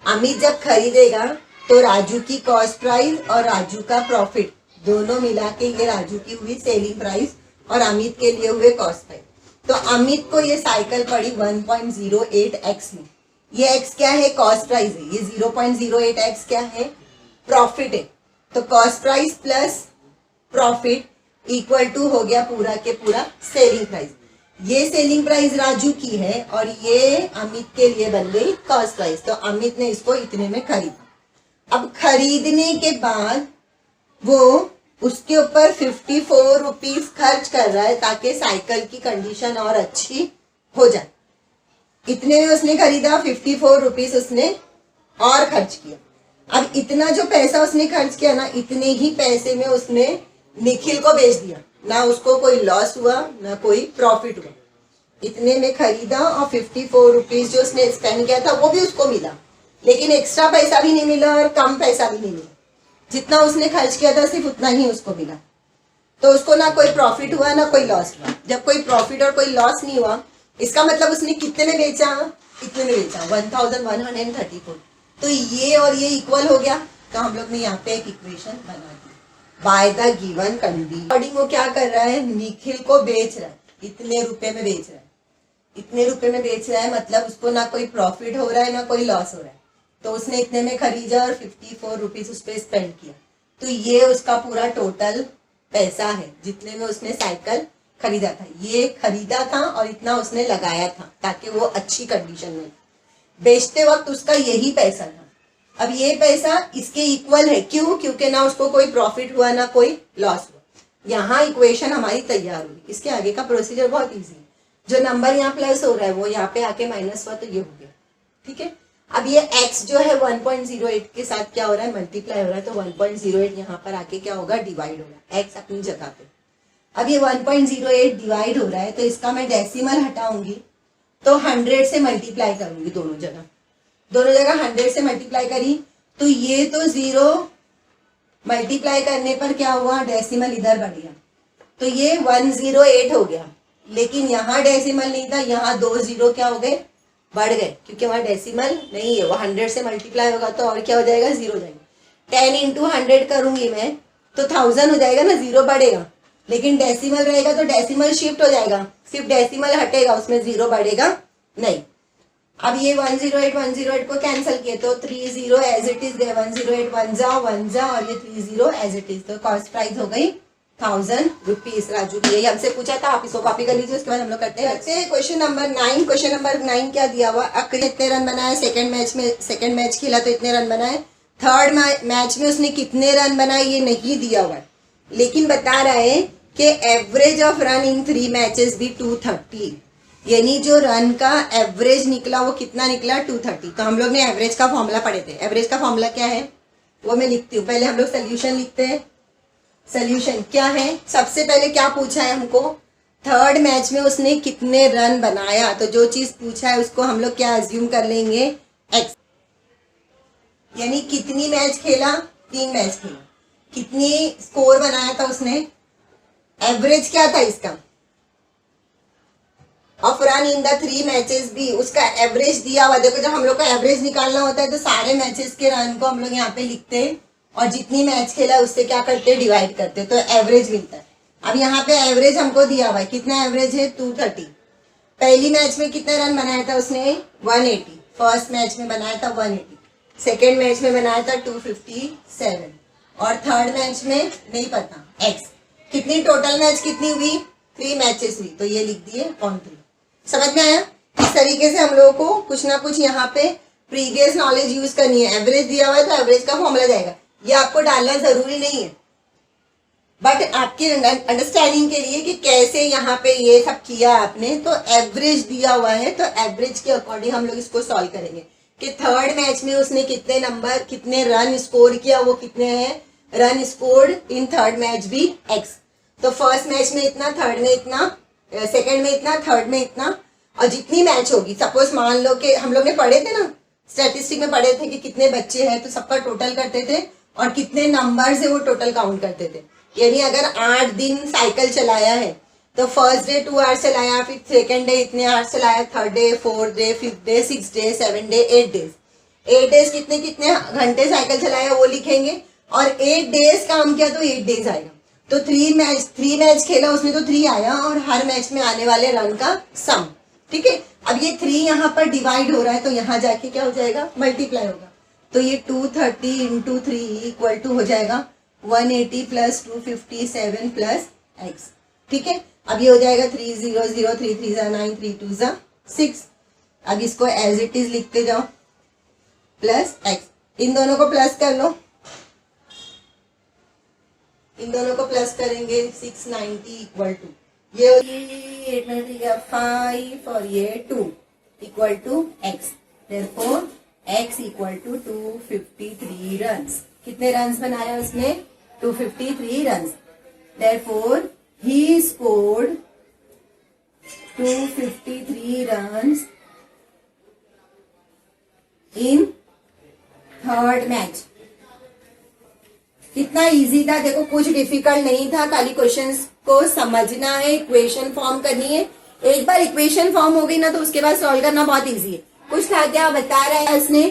अमित जब खरीदेगा तो राजू की कॉस्ट प्राइस और राजू का प्रॉफिट दोनों मिला के ये राजू की हुई सेलिंग प्राइस और अमित के लिए हुए कॉस्ट प्राइस। तो अमित को ये साइकिल पड़ी 1.08 x में। ये x क्या है, कॉस्ट प्राइस है। ये 0.08 x क्या है, प्रॉफिट है। तो cost price plus profit equal to हो गया पूरा के पूरा सेलिंग प्राइस। ये सेलिंग प्राइस राजू की है और ये अमित के लिए बन गई कॉस्ट प्राइस। तो अमित ने इसको इतने में खरीदा। अब खरीदने के बाद वो उसके ऊपर 54 रुपीज खर्च कर रहा है ताकि साइकिल की कंडीशन और अच्छी हो जाए। इतने में उसने खरीदा, 54 रुपीज उसने और खर्च किया। अब इतना जो पैसा उसने खर्च किया ना, इतने ही पैसे में उसने निखिल को बेच दिया। ना उसको कोई लॉस हुआ ना कोई प्रॉफिट हुआ। इतने में खरीदा और 54 रुपीज जो उसने स्पेंड किया था वो भी उसको मिला, लेकिन एक्स्ट्रा पैसा भी नहीं मिला और कम पैसा भी नहीं मिला। जितना उसने खर्च किया था सिर्फ उतना ही उसको मिला। तो उसको ना कोई प्रॉफिट हुआ ना कोई लॉस हुआ। जब कोई प्रॉफिट और कोई लॉस नहीं हुआ, इसका मतलब उसने कितने में बेचा, इतने में बेचा 1134। तो ये और ये इक्वल हो गया। तो हम लोग ने यहाँ पे एक इक्वेशन बना दी by the given condition. According वो क्या कर रहा है, निखिल को बेच रहा है, इतने रुपए में बेच रहा है। इतने रुपए में बेच रहा है मतलब उसको ना कोई प्रॉफिट हो रहा है ना कोई लॉस हो रहा है। तो उसने इतने में खरीदा और 54 रुपीज उस पर स्पेंड किया। तो ये उसका पूरा टोटल पैसा है जितने में उसने साइकिल खरीदा था। ये खरीदा था और इतना उसने लगाया था ताकि वो अच्छी कंडीशन में, बेचते वक्त उसका यही पैसा था। अब ये पैसा इसके इक्वल है, क्यों, क्योंकि ना उसको कोई प्रॉफिट हुआ ना कोई लॉस हुआ। यहाँ इक्वेशन हमारी तैयार हुई। इसके आगे का प्रोसीजर बहुत इजी है। जो नंबर यहाँ प्लस हो रहा है वो यहाँ पे आके माइनस हुआ तो ये हो गया। ठीक है, अब ये x जो है 1.08 के साथ क्या हो रहा है, मल्टीप्लाई हो रहा है। तो 1.08 यहाँ पर आके क्या होगा, डिवाइड होगा, x अपनी जगह पे। अब ये 1.08 डिवाइड हो रहा है तो इसका मैं डेसिमल हटाऊंगी तो 100 से मल्टीप्लाई करूंगी। दोनों जगह 100 से मल्टीप्लाई करी तो ये तो 0 मल्टीप्लाई करने पर क्या हुआ, डेसिमल इधर बढ़ गया तो ये 108 हो गया। लेकिन यहाँ डेसिमल नहीं था, यहाँ 2 0 क्या हो गए, बढ़ गए, क्योंकि वहां डेसिमल नहीं है। वो 100 से मल्टीप्लाई होगा तो और क्या हो जाएगा, 0 हो जाएगा। 10 इंटू 100 करूंगी मैं तो 1000 हो जाएगा ना, 0 बढ़ेगा। लेकिन डेसिमल रहेगा तो डेसिमल शिफ्ट हो जाएगा, सिर्फ डेसिमल हटेगा, उसमें 0 बढ़ेगा नहीं। अब ये 108 को कैंसिल किए तो 30 एज इट इज, 108 1 जा और ये 30 एज इट इज। तो कॉस्ट प्राइस हो गई 1000 रुपीज राजू की। यही हमसे पूछा था, आप इसको कॉपी कर लीजिए। उसके बाद हम लोग करते हैं क्वेश्चन नंबर 9। क्वेश्चन नंबर 9 क्या दिया हुआ, अक्री इतने रन बनाए, सेकंड मैच खेला तो इतने रन बनाए, थर्ड मैच में उसने कितने रन बनाए ये नहीं दिया हुआ, लेकिन बता रहा है कि average of run in 3 matches भी 230, यानी जो रन का एवरेज निकला वो कितना निकला, 230। तो हम लोग ने एवरेज का फॉर्मूला पढ़े थे। एवरेज का फॉर्मूला क्या है वो मैं लिखती हूँ। पहले हम लोग सोल्यूशन लिखते हैं। सोल्यूशन क्या है, सबसे पहले क्या पूछा है हमको, थर्ड मैच में उसने कितने रन बनाया। तो जो चीज पूछा है उसको हम लोग क्या अज्यूम कर लेंगे, x, यानी कितनी मैच खेला, 3 मैच खेला, कितनी स्कोर बनाया था उसने, एवरेज क्या था इसका of run in the 3 matches भी, उसका एवरेज दिया हुआ। देखो जब हम लोग को एवरेज निकालना होता है तो सारे मैचेस के रन को हम लोग यहाँ पे लिखते हैं और जितनी मैच खेला उससे क्या करते हैं, डिवाइड करते हैं, तो एवरेज मिलता है। अब यहाँ पे एवरेज हमको दिया हुआ है, कितना एवरेज है, 230। पहली मैच में कितने रन बनाया था उसने, 180। फर्स्ट मैच में बनाया था 180, सेकेंड मैच में बनाया था 257 और थर्ड मैच में नहीं पता, x। कितनी टोटल मैच कितनी हुई, 3 मैचेस हुई, तो ये लिख दिए on 3। समझ में आया। इस तरीके से हम लोगों को कुछ ना कुछ यहाँ पे प्रीवियस नॉलेज यूज करनी है। एवरेज दिया हुआ है तो एवरेज का फॉर्मूला जाएगा, ये आपको डालना जरूरी नहीं है, बट आपके अंडरस्टैंडिंग के लिए कि कैसे यहाँ पे ये सब किया आपने, तो एवरेज दिया हुआ है, तो एवरेज के अकॉर्डिंग हम लोग इसको सॉल्व करेंगे कि थर्ड मैच में उसने कितने नंबर, कितने रन स्कोर किया, वो कितने हैं run scored in third match भी एक्स। तो फर्स्ट मैच में इतना, थर्ड में इतना, सेकंड में इतना, थर्ड में इतना, और जितनी मैच होगी, सपोज मान लो कि हम लोग ने पढ़े थे ना स्टैटिस्टिक में, पढ़े थे कि कितने बच्चे हैं तो सबका टोटल करते थे और कितने नंबर से वो टोटल काउंट करते थे। यानी अगर 8 दिन साइकिल चलाया है तो फर्स्ट डे 2 आवर्स चलाया, फिर सेकंड डे इतने आवर्स चलाया, third day, fourth day, fifth day, 6 day, 7 day, 8 days. 8 days कितने कितने घंटे साइकिल चलाया वो लिखेंगे, और 8 डेज काम किया तो 8 डेज आएगा। तो 3 मैच खेला उसमें तो 3 आया, और हर मैच में आने वाले रन का सम। ठीक है, अब ये 3 यहाँ पर डिवाइड हो रहा है तो यहाँ जाके क्या हो जाएगा, मल्टीप्लाई होगा। तो ये 230 इंटू 3 इक्वल टू हो जाएगा 180 प्लस 257 प्लस एक्स। ठीक है, अब ये हो जाएगा 300, 3 3 9, 3 2 6। अब इसको एज इट इज लिखते जाओ, प्लस एक्स। इन दोनों को प्लस कर लो, इन दोनों को प्लस करेंगे 690 इक्वल टू ये 5 और ये 2 equal to x. Therefore x equal to 253 runs. कितने रन्स बनाया उसने, 253 runs. Therefore he scored 253 runs in third match. कितना इजी था, देखो कुछ डिफिकल्ट नहीं था, खाली क्वेश्चंस को समझना है, इक्वेशन फॉर्म करनी है। एक बार इक्वेशन फॉर्म हो गई ना तो उसके बाद सॉल्व करना बहुत इजी है। कुछ था क्या, बता रहा है उसने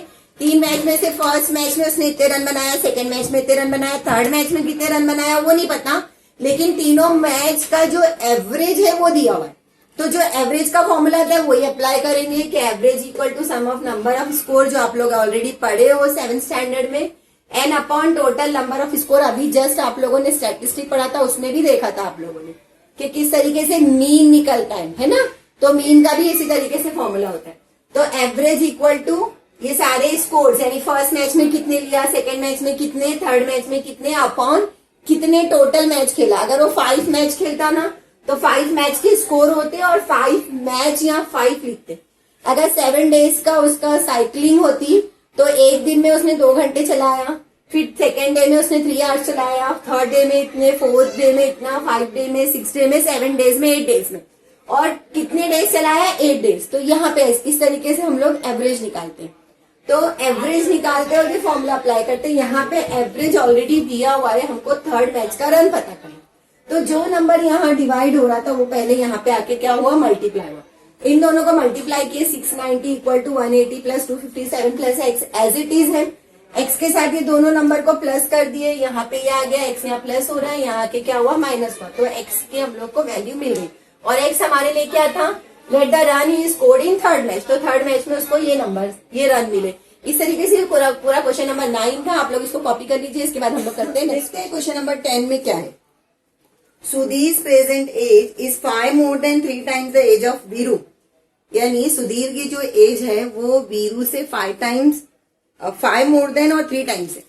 3 मैच में से फर्स्ट मैच में उसने इतने रन बनाया, सेकंड मैच में इतने रन बनाया, थर्ड मैच में कितने रन बनाया वो नहीं पता, लेकिन तीनों मैच का जो एवरेज है वो दिया हुआ है। तो जो एवरेज का फॉर्मूला था वही अप्लाई करेंगे कि average equal to sum of number of score, जो आप लोग ऑलरेडी पढ़े हो 7th स्टैंडर्ड में, n upon total number of score. अभी जस्ट आप लोगों ने स्टैटिस्टिक पढ़ा था, उसमें भी देखा था आप लोगों ने कि किस तरीके से मीन निकलता है ना। तो मीन का भी इसी तरीके से फॉर्मूला होता है। तो एवरेज इक्वल टू ये सारे स्कोर्स, यानी फर्स्ट मैच में कितने लिया, सेकेंड मैच में कितने, थर्ड मैच में कितने, अपॉन कितने टोटल मैच खेला। अगर वो 5 मैच खेलता ना तो 5 मैच के स्कोर होते और 5 मैच या 5 लिखते। अगर 7 डेज का उसका साइकिलिंग होती तो एक दिन में उसने 2 घंटे चलाया, फिर सेकेंड डे में उसने 3 आवर्स चलाया, थर्ड डे में इतने, फोर्थ डे में इतना, 5 डे में, 6 डे में, 7 डेज में, 8 डेज में, और कितने डेज चलाया, 8 डेज। तो यहाँ पे इस तरीके से हम लोग एवरेज निकालते हैं। तो एवरेज निकालते और ये फॉर्मूला अप्लाई करते हैं। यहाँ पे एवरेज ऑलरेडी दिया हुआ है, हमको थर्ड मैच का रन पता करना। तो जो नंबर यहाँ डिवाइड हो रहा था वो पहले यहाँ पे आके क्या हुआ, मल्टीप्लाई हुआ। इन दोनों को मल्टीप्लाई किए, 690 equal to 180 plus 257 plus x as it is है। एक्स के साथ ये दोनों नंबर को प्लस कर दिए, यहाँ पे ये आ गया, एक्स यहाँ प्लस हो रहा है, यहाँ आके क्या हुआ, माइनस हुआ। तो एक्स की हम लोग को वैल्यू मिल गई, और एक्स हमारे लिए क्या था, let the run he scored in third match. तो थर्ड मैच में उसको ये नंबर, ये रन मिले। इस तरीके से पूरा क्वेश्चन नंबर 9 था। आप लोग इसको कॉपी कर लीजिए। इसके बाद हम लोग करते हैं नेक्स्ट क्वेश्चन नंबर 10 में क्या है। Sudhir present age is 5 more than 3 times the age of Veeru. यानी सुधीर की जो एज है वो वीरू से 5 more than और 3 times है।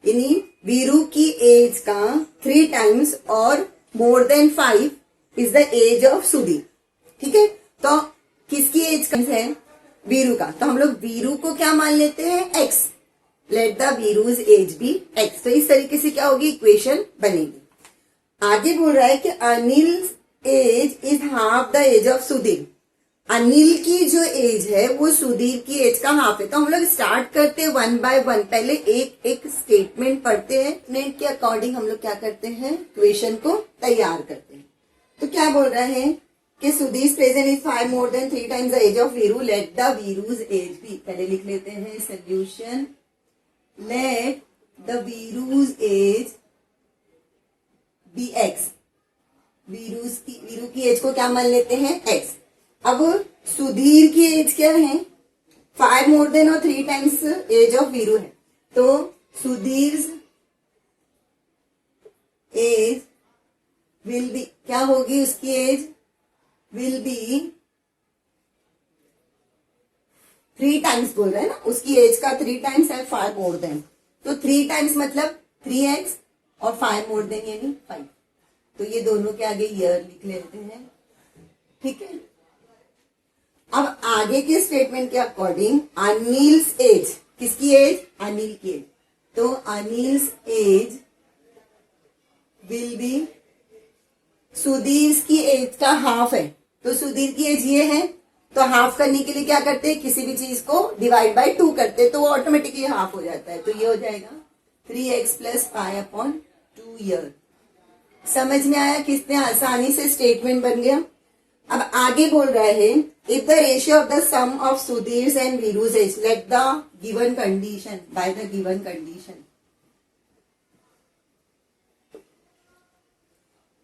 यानी वीरू की एज का 3 times और more than 5 is the age of Sudhir. ठीक है, तो किसकी एज का है, वीरू का। तो हम लोग वीरू को क्या मान लेते हैं, X. Let the Veeru's age be X. तो इस तरीके से क्या होगी, इक्वेशन बनेगी। आगे बोल रहा है कि Anil age is half the age of Sudhir. Anil की जो एज है वो सुधीर की एज का हाफ है। तो हम लोग स्टार्ट करते हैं 1 by 1। पहले एक एक स्टेटमेंट पढ़ते हैं, स्टेटमेंट के अकॉर्डिंग हम लोग क्या करते हैं, इक्वेशन को तैयार करते हैं। तो क्या बोल रहा है कि Sudhir present is 5 more than 3 times the age of Veeru, let the Veeru's age be. पहले लिख लेते हैं solution, let the Veeru's age be X. Veeru की एज को क्या मान लेते हैं, एक्स। अब सुधीर की एज क्या है, 5 more than और 3 times एज ऑफ वीरू है। तो सुधीर एज विल बी, क्या होगी उसकी एज, विल बी 3 times बोल रहा है ना, उसकी एज का 3 times है 5 more than। तो 3 times मतलब 3x और 5 मोर देन यानी 5। तो ये दोनों के आगे ईयर लिख लेते हैं, ठीक है। अब आगे के स्टेटमेंट के अकॉर्डिंग अनिल्स एज, किसकी एज? अनिल की एज। तो Anil's age will be, Sudhir की एज का हाफ है, तो सुधीर की एज ये है, तो हाफ करने के लिए क्या करते हैं, किसी भी चीज को डिवाइड बाय 2 करते हैं, तो वो ऑटोमेटिकली हाफ हो जाता है। तो ये हो जाएगा 3x + 5/2 ईयर। समझ में आया? कितने आसानी से स्टेटमेंट बन गया। अब आगे बोल रहा है, if the ratio of the sum of Sudhir and Veeru's age, let the given condition, by the given condition.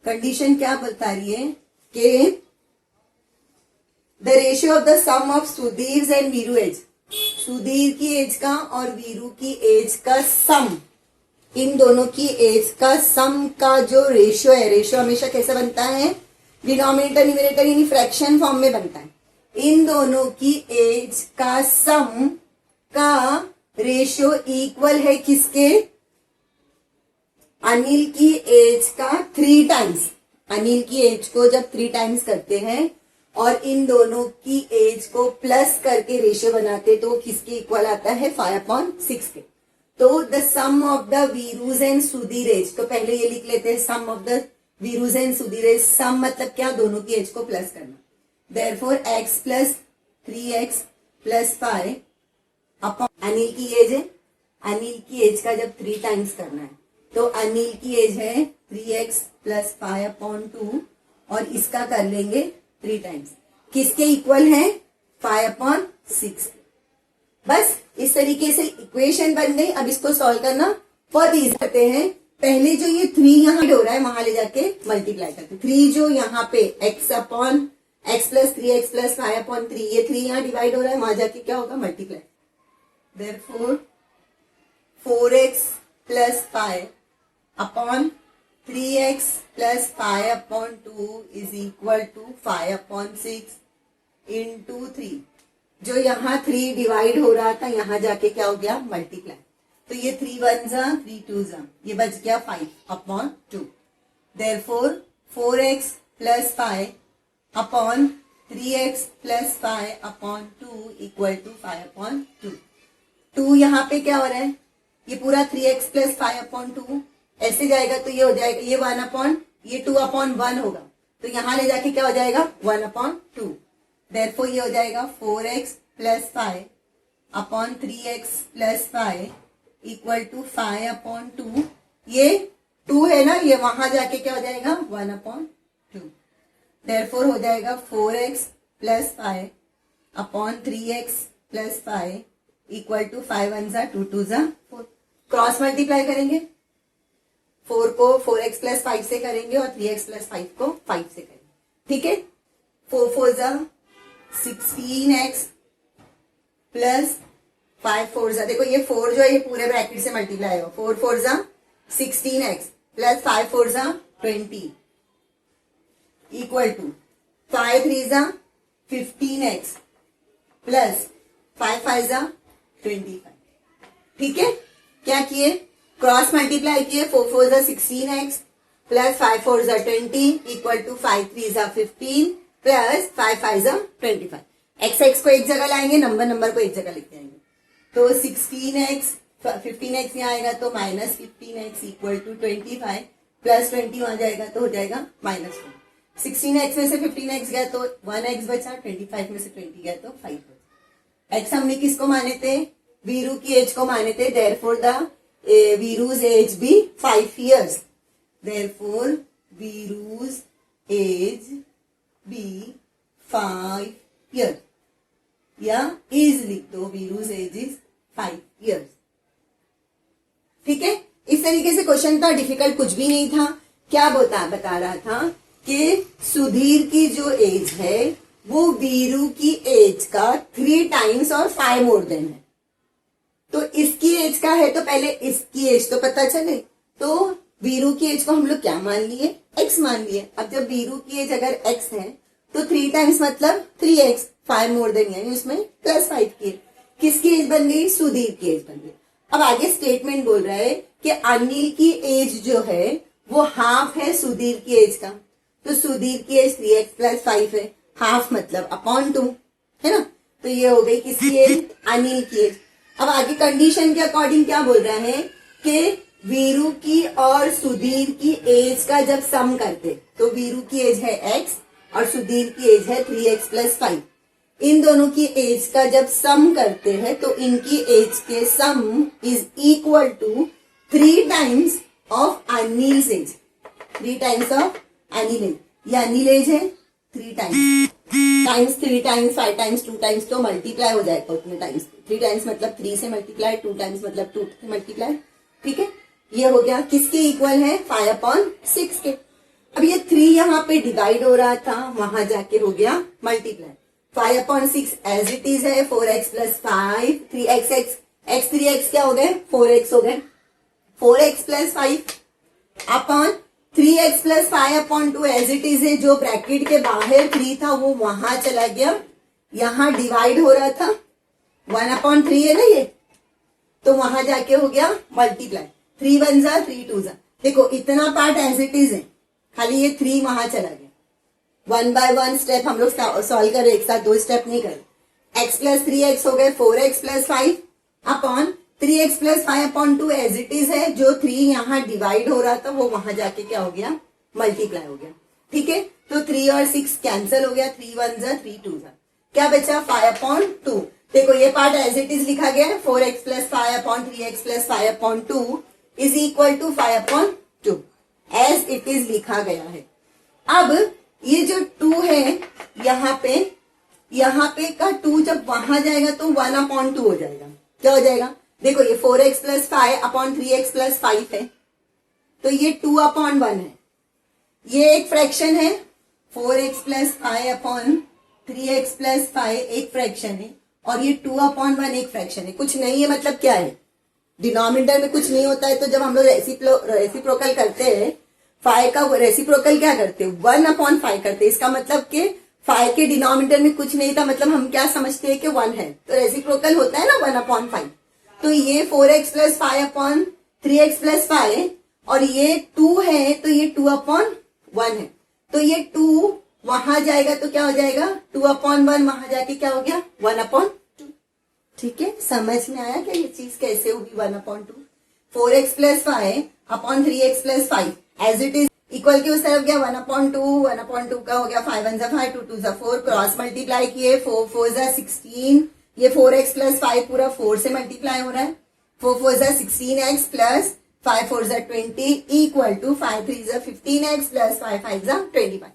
Condition क्या बता रही है कि the ratio of the sum of Sudhir and Veeru age, Sudhir की एज का और वीरू की एज का सम, इन दोनों की एज का सम का जो रेशियो है, रेशियो हमेशा कैसे बनता है, डिनोमिनेटर न्यूमरेटर यानी फ्रैक्शन फॉर्म में बनता है। इन दोनों की एज का सम का रेशियो इक्वल है किसके, अनिल की एज का 3 टाइम्स। अनिल की एज को जब 3 टाइम्स करते हैं और इन दोनों की एज को प्लस करके रेशियो बनाते हैं, तो किसके इक्वल आता है, 5/6 के। तो the sum of the Veeru's and Sudhir age, तो पहले ये लिख लेते हैं sum of the Veeru's and Sudhir age. Sum मतलब क्या, दोनों की एज को प्लस करना। Therefore x + 3x + 5 upon, Anil की एज है, अनिल की एज का जब 3 टाइम्स करना है, तो अनिल की एज है 3x + 5/2 और इसका कर लेंगे 3 टाइम्स, किसके इक्वल है, 5/6। बस इस तरीके से इक्वेशन बन गई। अब इसको सॉल्व करना बहुत ईजी करते हैं। पहले जो ये 3 यहाँ हो रहा है, वहां ले जाके मल्टीप्लाई करते। 3 जो यहाँ पे x + 3x + 5/3, ये 3 यहाँ डिवाइड हो रहा है, वहां जाके क्या होगा, मल्टीप्लाई। Therefore 4x + 5/3x + 5/2 = 5/6 × 3। जो यहाँ 3 डिवाइड हो रहा था, यहाँ जाके क्या हो गया, मल्टीप्लाई। तो ये 3 1 जा 3 2 जा, ये बच गया 5/2। Therefore 4x + 5/3x + 5/2 = 5/2। 2 यहाँ पे क्या हो रहा है, ये पूरा 3x + 5/2 ऐसे जाएगा, तो ये हो जाएगा, ये 1/, ये 2/1 होगा, तो यहाँ ले जाके क्या हो जाएगा, 1/2। देयरफॉर ये हो जाएगा 4x + 5/3x + 5 = 5/2। ये 2 है ना, ये वहां जाके क्या हो जाएगा, 1/2। देयरफॉर हो जाएगा 4x + 5/3x + 5 = 5 1 जा 2 2 जा 4। क्रॉस मल्टीप्लाई करेंगे, 4 को 4x + 5 से करेंगे और 3x + 5 को 5 से करेंगे, ठीक है। 4 4 जा 16x + 5 4 जा, देखो ये 4 जो है ये पूरे ब्रैकेट से मल्टीप्लाई होगा। 4 4 जा 16x + 5 4 जा 20 = 5 3 जा 15x + 5 5 जा 25। ठीक है, क्या किए, क्रॉस मल्टीप्लाई किए। 4 4 जा 16x + 5 4 जा 20 = 5 3 जा 15 + 5 5 जा 25। x को एक जगह लाएंगे, नंबर को एक जगह लिख देंगे। तो 16x 15x यहाँ आएगा, तो -15x = 25 + 20 वहां जाएगा, तो हो जाएगा -4। 16x में से 15x गया तो 1x बचा, 25 में से 20 गया तो 5 बचा। x हमने किसको माने थे, वीरू की एज को माने थे। Therefore the Veeru's age be 5 years। Therefore Veeru's age be 5 years, या इज लिख दो, वीरूज एज इज 5 years। ठीक है, इस तरीके से क्वेश्चन था, डिफिकल्ट कुछ भी नहीं था। क्या बता रहा था कि सुधीर की जो एज है वो वीरू की एज का 3 टाइम्स और 5 मोर देन है। तो इसकी एज का है, तो पहले इसकी एज तो पता चले। तो वीरू की एज को हम लोग क्या मान लिए, x मान लिए। अब जब वीरू की एज अगर x है तो 3 टाइम्स मतलब 3x, 5 मोर देन यानी उसमें +5 की। किसकी एज बन गई, सुधीर की एज बन गई। अब आगे स्टेटमेंट बोल रहा है कि अनिल की एज जो है वो हाफ है सुधीर की एज का। तो सुधीर की एज 3x + 5 है, हाफ मतलब अपॉन 2 है ना। तो ये हो गई किसकी एज, अनिल की एज। अब आगे कंडीशन के अकॉर्डिंग क्या बोल रहा है कि वीरू की और सुधीर की एज का जब सम करते, तो वीरू की एज है x और सुधीर की एज है 3x + 5। इन दोनों की एज का जब सम करते हैं तो इनकी एज के sum is equal to 3 times of Anil age. 3 times of Anil age, ये अनिल एज है 3 times, times 3 times 5 times 2 times तो मल्टीप्लाई हो जाएगा उतने टाइम्स। 3 टाइम्स मतलब 3 से मल्टीप्लाई, 2 टाइम्स मतलब 2 से मल्टीप्लाई। ठीक है, ये हो गया किसके इक्वल है, 5/6 के। अब ये 3 यहाँ पे डिवाइड हो रहा था, वहां जाके हो गया मल्टीप्लाई। 5/6 एज इट इज है, 4x + 5 3x 3x क्या हो गए, 4x हो गए। 4x + 5 upon 3x + 5/2 as it is है। जो ब्रैकेट के बाहर 3 था वो वहां चला गया, यहां डिवाइड हो रहा था 1/3 है ना ये, तो वहां जाके हो गया मल्टीप्लाई। 3 1 जा 3 2 जा। देखो इतना पार्ट एज इट इज है, खाली ये 3 वहां चला गया। 1 बाय 1 स्टेप हम लोग सॉल्व कर रहे, एक साथ 2 स्टेप नहीं कर। x + 3x हो गए 4x + 5 upon 3x + 5/2 as it is है। जो 3 यहाँ डिवाइड हो रहा था वो वहां जाके क्या हो गया, मल्टीप्लाई हो गया। ठीक है, तो 3 और 6 कैंसिल हो गया, 3 1 जा 3 2 जा, क्या बचा 5/2। देखो ये पार्ट एज इट इज लिखा गया है, 4x + 5/3x + 5/2 is equal to 5/2 as it is लिखा गया है। अब ये जो 2 है यहाँ पे का 2 जब वहां जाएगा तो 1/2 हो जाएगा। क्या हो जाएगा, देखो ये 4x + 5/3x + 5 है, तो ये 2/1 है। ये एक फ्रैक्शन है, 4x + 5/3x + 5 एक फ्रैक्शन है, और ये 2/1 एक फ्रैक्शन है। कुछ नहीं है मतलब क्या है, डिनोमिनेटर में कुछ नहीं होता है, तो जब हम लोग रेसिप्रोकल करते हैं 5 का रेसिप्रोकल क्या करते हैं, 1/5 करते हैं। इसका मतलब कि 5 के डिनोमिनेटर में कुछ नहीं था, मतलब हम क्या समझते हैं कि 1 है, तो रेसिप्रोकल होता है ना 1/5। तो ये 4x + 5/3x + 5 और ये 2 है, तो ये 2/1 है। तो ये 2 वहां जाएगा तो क्या हो जाएगा, 2/1 वहां जाके क्या हो गया 1/2। ठीक है, समझ में आया क्या ये चीज कैसे होगी 1/2। 4x + 5/3x + 5 as it is equal के उस तरफ गया 1/2 1/2 का हो गया 5 1 जा 5 2 2 जा 4 क्रॉस मल्टीप्लाई किए 4 4 जा 16। ये 4x + 5 पूरा 4 से मल्टीप्लाई हो रहा है, 4 4 जा 16x + 5 4 जा 20 इक्वल टू 5 3 जा 15x + 5 5 जा 25।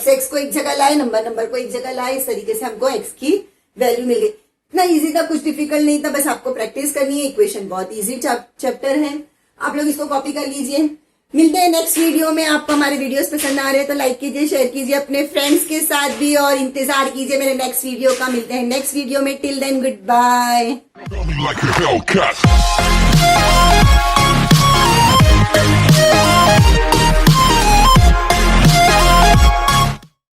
x को एक जगह लाए, नंबर को एक जगह लाए, इस तरीके से हमको x की वैल्यू मिल गई। इतना इजी था, कुछ डिफिकल्ट नहीं था, बस आपको प्रैक्टिस करनी है। इक्वेशन बहुत इजी चैप्टर है, आप लोग इसको कॉपी कर लीजिए। मिलते हैं नेक्स्ट वीडियो में। आपको हमारे वीडियोस पसंद आ रहे हैं तो लाइक कीजिए, शेयर कीजिए अपने फ्रेंड्स के साथ भी, और इंतजार कीजिए मेरे नेक्स्ट वीडियो का। मिलते हैं नेक्स्ट वीडियो में, टिल देन गुड बाय।